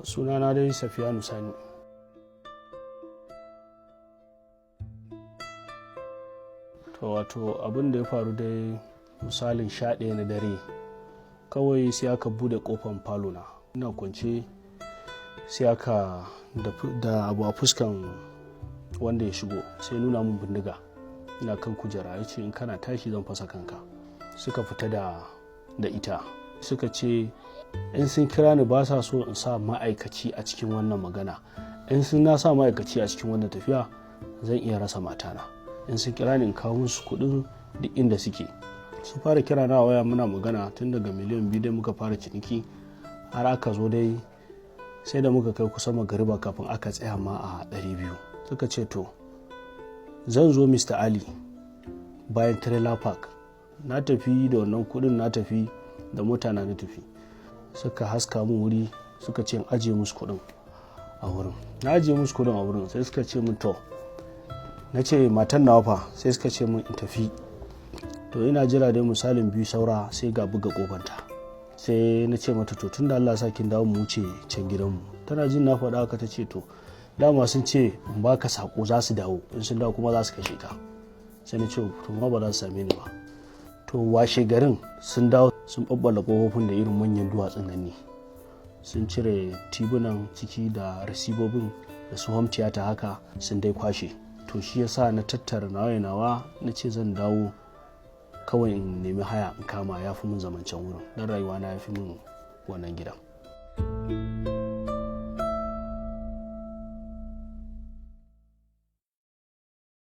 Sunana dai Safiyanu Sani. Wato abin da ya faru dai misalin 11 na dare, kawai sai aka bude kofar falona, ina kwance sai aka da abu a fuskan wanda ya shigo, sai nuna min bindiga ina kan kujera, ya ce in kana tashi zan fasa kanka. Suka fita da ita, suka ce in sun kira ni ba sa so in sa ma'aikaci a cikin wannan magana, in sun na sa ma'aikaci a cikin wannan tafiya zan iya rasa matana. In sun kira ni in kawo musu kuɗin duk inda suke. Su fara kira na waya, muna magana tun daga miliyan 2 dai muka fara ciniki, har aka zo dai sai da muka kai kusa magariba kafin aka tsaya ma a 200. Suka ce to zan zo Mr. Ali bayan trailer park. Na tafi da wannan kuɗin, na tafi da mota na tafi. Suka haska mun wuri, suka ce in ajiye musu kuɗin a wurin. Na ajiye musu kuɗin a wurin, sai suka ce mun to, na ce matan nawa fa, sai suka ce mun in tafi. To ina jira dai misalin 2 saura sai ga buga kofanta. Sai na ce mata to tun da Allah sa kin dawo mu wuce can gidanmu. Tana jin na faɗa haka ta ce to dama sun ce in baka sako za su dawo, in sun dawo kuma za su kashe ka. Sai na ce to ma ba za su same ni ba. To washe garin sun dawo sun babbala kofofin da irin manyan duwatsun nan ne, sun cire tibunan ciki da rasibobin da su home theater haka sun dai kwashe. To shi yasa na tattara nawa na ce zan dawo kawai in nemi haya in kama, ya fi mun zaman can wurin, dan rayuwa na ya fi mun wannan gidan.